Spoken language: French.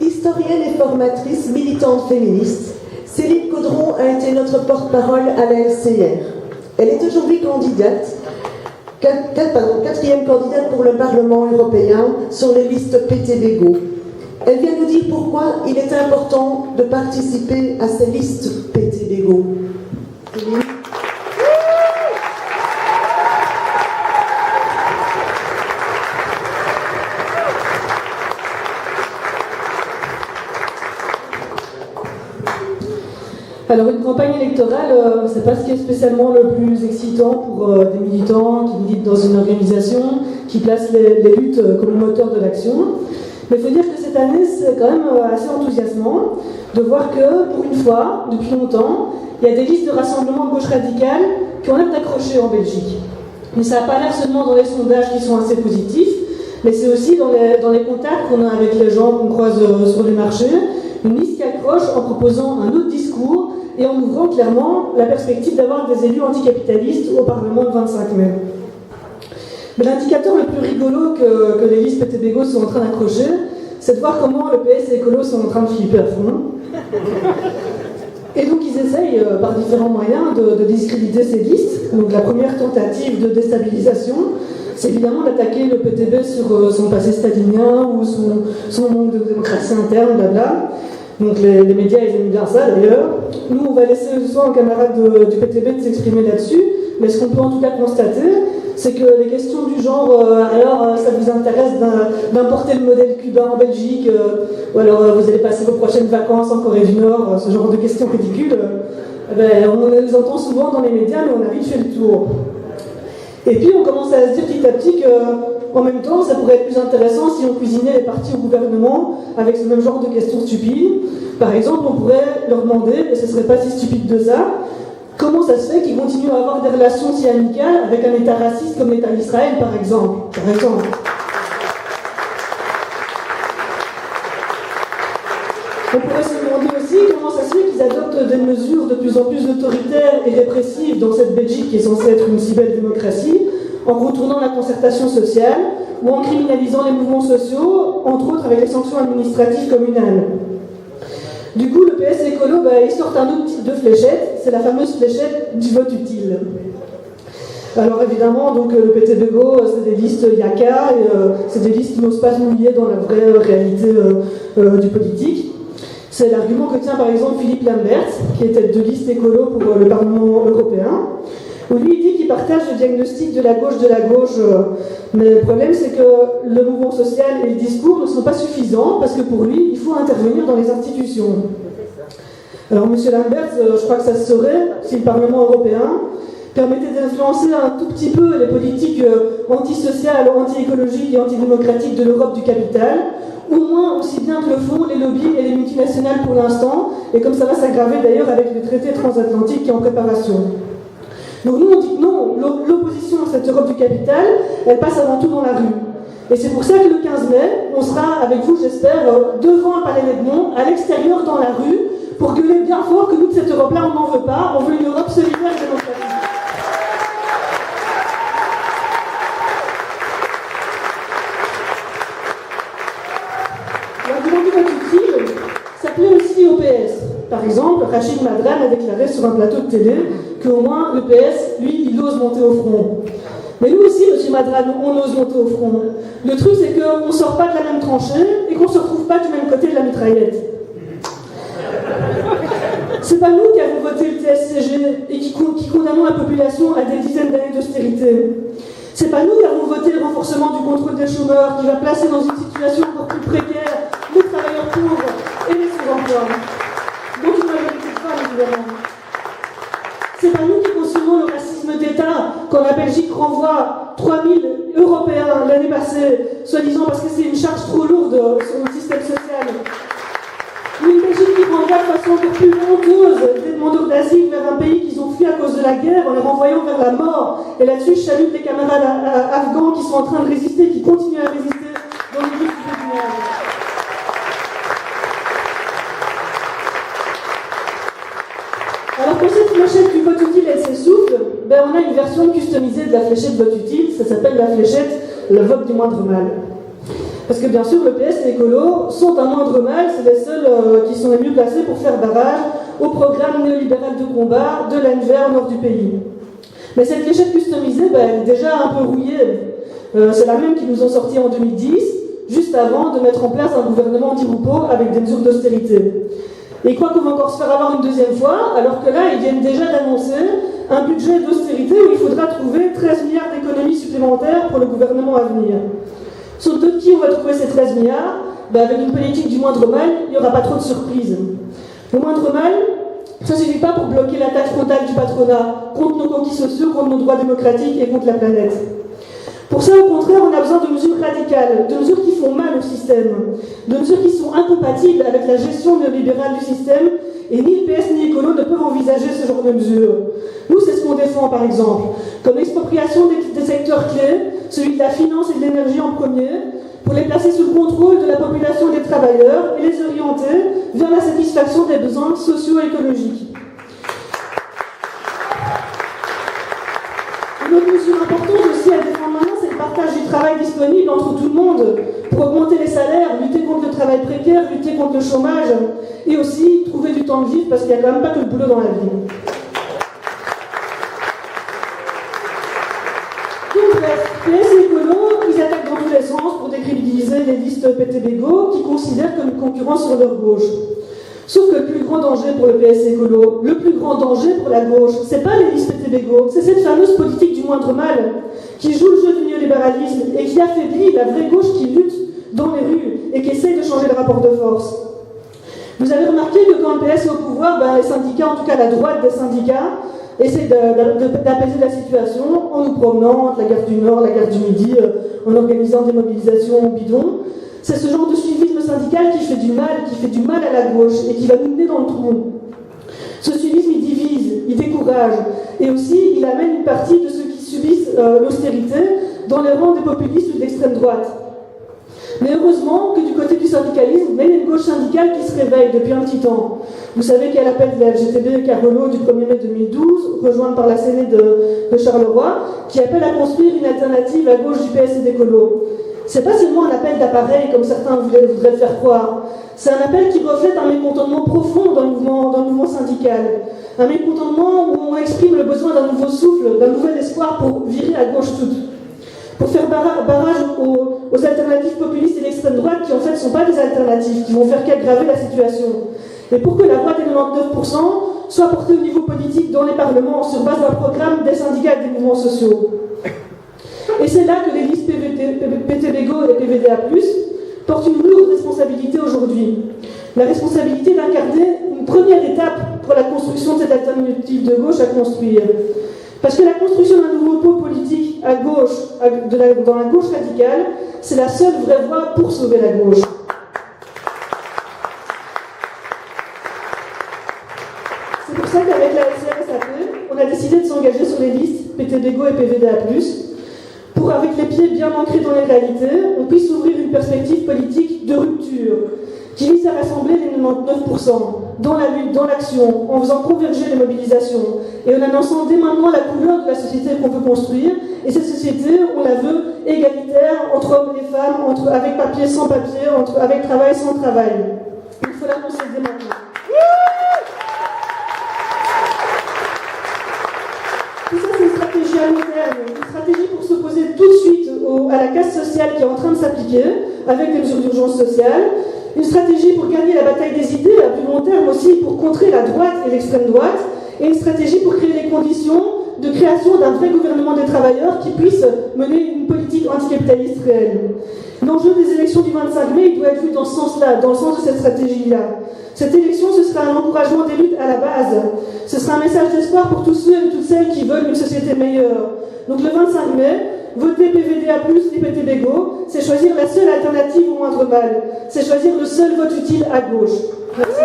Historienne et formatrice militante féministe, Céline Caudron a été notre porte-parole à la LCR. Elle est aujourd'hui quatrième candidate pour le Parlement européen sur les listes PTBGO. Elle vient nous dire pourquoi il est important de participer à ces listes PTBGO. Céline. Alors une campagne électorale, c'est pas ce qui est spécialement le plus excitant pour des militants qui militent dans une organisation, qui placent les luttes comme moteur de l'action. Mais il faut dire que cette année, c'est quand même assez enthousiasmant de voir que, pour une fois, depuis longtemps, il y a des listes de rassemblement de gauche radicale qui ont l'air d'accrocher en Belgique. Mais ça n'a pas l'air seulement dans les sondages qui sont assez positifs, mais c'est aussi dans les contacts qu'on a avec les gens qu'on croise sur les marchés, une liste qui accroche en proposant un autre discours et en ouvrant clairement la perspective d'avoir des élus anticapitalistes au Parlement le 25 mai. Mais l'indicateur le plus rigolo que les listes PTBGO sont en train d'accrocher, c'est de voir comment le PS et Écolo sont en train de flipper à fond. Et donc ils essayent par différents moyens de discréditer ces listes. Donc la première tentative de déstabilisation, c'est évidemment d'attaquer le PTB sur son passé stalinien ou son manque de démocratie interne, blabla. Donc les médias, ils aiment bien ça d'ailleurs. Nous, on va laisser ce soir un camarade du PTB de s'exprimer là-dessus, mais ce qu'on peut en tout cas constater, c'est que les questions du genre alors ça vous intéresse d'importer le modèle cubain en Belgique, ou alors vous allez passer vos prochaines vacances en Corée du Nord, ce genre de questions ridicules, on les entend souvent dans les médias, mais on a vite fait le tour. Et puis on commence à se dire petit à petit qu'en même temps, ça pourrait être plus intéressant si on cuisinait les partis au gouvernement avec ce même genre de questions stupides. Par exemple, on pourrait leur demander, et ce ne serait pas si stupide de ça, comment ça se fait qu'ils continuent à avoir des relations si amicales avec un État raciste comme l'État d'Israël, par exemple. On pourrait se demander aussi comment ça se fait qu'ils adoptent des mesures de plus en plus autoritaires et répressives dans cette Belgique qui est censée être une si belle démocratie, en retournant la concertation sociale ou en criminalisant les mouvements sociaux, entre autres avec les sanctions administratives communales. Du coup, le PS écolo, ils sortent un autre type de fléchette, c'est la fameuse fléchette du vote utile. Alors évidemment, donc, le PTBGO, c'est des listes yaka, et c'est des listes qui n'osent pas se mouiller dans la vraie réalité du politique. C'est l'argument que tient par exemple Philippe Lambert, qui est tête de liste écolo pour le Parlement européen, où lui il dit qu'il partage le diagnostic de la gauche, mais le problème c'est que le mouvement social et le discours ne sont pas suffisants, parce que pour lui, il faut intervenir dans les institutions. Alors M. Lambert, je crois que ça se saurait si le Parlement européen permettait d'influencer un tout petit peu les politiques antisociales, anti-écologiques et antidémocratiques de l'Europe du capital, au moins aussi bien que le font les lobbies et les multinationales pour l'instant, et comme ça va s'aggraver d'ailleurs avec le traité transatlantique qui est en préparation. Donc nous on dit que non, l'opposition à cette Europe du capital, elle passe avant tout dans la rue. Et c'est pour ça que le 15 mai, on sera avec vous, j'espère, devant le Palais d'Edmond, à l'extérieur dans la rue, pour gueuler bien fort que nous de cette Europe-là, on n'en veut pas, on veut une Europe solidaire et démocratique. L'argument du vote utile, ça plaît aussi au PS. Par exemple, Rachid Madran a déclaré sur un plateau de télé qu'au moins le PS, lui, il ose monter au front. Mais nous aussi, M. Madran, on ose monter au front. Le truc, c'est qu'on ne sort pas de la même tranchée et qu'on ne se retrouve pas du même côté de la mitraillette. C'est pas nous qui avons voté le TSCG et qui condamnons la population à des dizaines d'années d'austérité. C'est pas nous qui avons voté le renforcement du contrôle des chômeurs qui va placer dans une situation encore plus précaire les travailleurs pauvres et les sans-emploi. Donc une majorité de femmes, évidemment. C'est pas nous qui cautionnons le racisme d'État quand la Belgique renvoie 3000 Européens l'année passée, soi-disant parce que c'est une charge trop lourde sur notre système social. Une Belgique qui renvoie de façon encore plus honteuse des demandeurs d'asile vers un pays qu'ils ont fui à cause de la guerre en les renvoyant vers la mort. Et là-dessus, je salue les camarades afghans qui sont en train de résister, qui continuent à résister dans les rues du monde. Alors pour cette fléchette du vote utile, elle s'essouffle, on a une version customisée de la fléchette vote utile, ça s'appelle la fléchette le vote du moindre mal. Parce que bien sûr, le PS et l'écolo sont un moindre mal, c'est les seuls qui sont les mieux placés pour faire barrage au programme néolibéral de combat de l'ANVR au nord du pays. Mais cette fléchette customisée, elle est déjà un peu rouillée. C'est la même qu'ils nous ont sorti en 2010, juste avant de mettre en place un gouvernement d'Irupo avec des mesures d'austérité. Et quoi qu'on va encore se faire avoir une deuxième fois, alors que là, ils viennent déjà d'annoncer un budget d'austérité où il faudra trouver 13 milliards d'économies supplémentaires pour le gouvernement à venir. Sur de qui on va trouver ces 13 milliards? Avec une politique du moindre mal, il n'y aura pas trop de surprises. Le moindre mal, ça ne suffit pas pour bloquer l'attaque frontale du patronat contre nos conquis sociaux, contre nos droits démocratiques et contre la planète. Pour ça, au contraire, on a besoin de mesures radicales, de mesures qui font mal au système, de mesures qui sont incompatibles avec la gestion néolibérale du système, et ni le PS ni l'écolo ne peuvent envisager ce genre de mesures. Nous, c'est ce qu'on défend, par exemple, comme l'expropriation des secteurs clés, celui de la finance et de l'énergie en premier, pour les placer sous le contrôle de la population et des travailleurs et les orienter vers la satisfaction des besoins socio-écologiques. Une autre mesure importante aussi à défendre maintenant, c'est le partage du travail disponible entre tout le monde pour augmenter les salaires, lutter contre le travail précaire, lutter contre le chômage et aussi trouver du temps de vivre parce qu'il n'y a quand même pas que le boulot dans la vie. Donc bref, PS et écolo, ils attaquent dans tous les sens pour décrédibiliser les listes PTBGO qui considèrent comme une concurrence sur leur gauche. Sauf que le plus grand danger pour le PS écolo, le plus grand danger pour la gauche, c'est pas les listes PTBGO, c'est cette fameuse politique du moindre mal qui joue le jeu du néolibéralisme et qui affaiblit la vraie gauche qui lutte dans les rues et qui essaye de changer le rapport de force. Vous avez remarqué que quand le PS est au pouvoir, les syndicats, en tout cas la droite des syndicats, essayent d'apaiser la situation en nous promenant entre la gare du Nord, la gare du Midi, en organisant des mobilisations bidons. C'est ce genre de suivisme syndical qui fait du mal à la gauche et qui va nous mener dans le trou. Ce suivisme, il divise, il décourage, et aussi il amène une partie de ceux qui subissent l'austérité dans les rangs des populistes ou de l'extrême droite. Mais heureusement que du côté du syndicalisme, il y a une gauche syndicale qui se réveille depuis un petit temps. Vous savez qu'il y a l'appel de la FGTB Carolo du 1er mai 2012, rejointe par la Sénée de Charleroi, qui appelle à construire une alternative à gauche du PS et d'écolo. C'est pas seulement un appel d'appareil comme certains voudraient le faire croire. C'est un appel qui reflète un mécontentement profond dans le mouvement syndical. Un mécontentement où on exprime le besoin d'un nouveau souffle, d'un nouvel espoir pour virer à gauche toute. Pour faire barrage aux alternatives populistes et d'extrême droite qui en fait ne sont pas des alternatives, qui vont faire qu'aggraver la situation. Et pour que la voix des 99% soit portée au niveau politique dans les parlements sur base d'un programme des syndicats et des mouvements sociaux. Et c'est là que les listes PTBGO et PVDA+, portent une lourde responsabilité aujourd'hui. La responsabilité d'incarner une première étape pour la construction de cette alternative de gauche à construire. Parce que la construction d'un nouveau pôle politique à gauche, dans la gauche radicale, c'est la seule vraie voie pour sauver la gauche. C'est pour ça qu'avec la LCRSAP, on a décidé de s'engager sur les listes PTBGO et PVDA+, pour, avec les pieds bien ancrés dans les réalités, on puisse ouvrir une perspective politique de rupture, qui vise à rassembler les 99% dans la lutte, dans l'action, en faisant converger les mobilisations, et en annonçant dès maintenant la couleur de la société qu'on veut construire, et cette société, on la veut égalitaire entre hommes et femmes, avec papier, sans papier, avec travail, sans travail. Il faut l'annoncer dès maintenant. Tout ça, c'est une stratégie à long terme, une stratégie pour s'opposer tout de suite à la casse sociale qui est en train de s'appliquer, avec des mesures d'urgence sociale, une stratégie pour gagner la bataille des idées, à plus long terme aussi, pour contrer la droite et l'extrême droite, et une stratégie pour créer les conditions de création d'un vrai gouvernement des travailleurs qui puisse mener une politique anticapitaliste réelle. L'enjeu des élections du 25 mai, il doit être vu dans ce sens-là, dans le sens de cette stratégie-là. Cette élection, ce sera un encouragement des luttes à la base. Ce sera un message d'espoir pour tous ceux et toutes celles qui veulent une société meilleure. Donc le 25 mai, voter PVDA+, et PTBGO, c'est choisir la seule alternative au moindre mal. C'est choisir le seul vote utile à gauche. Merci.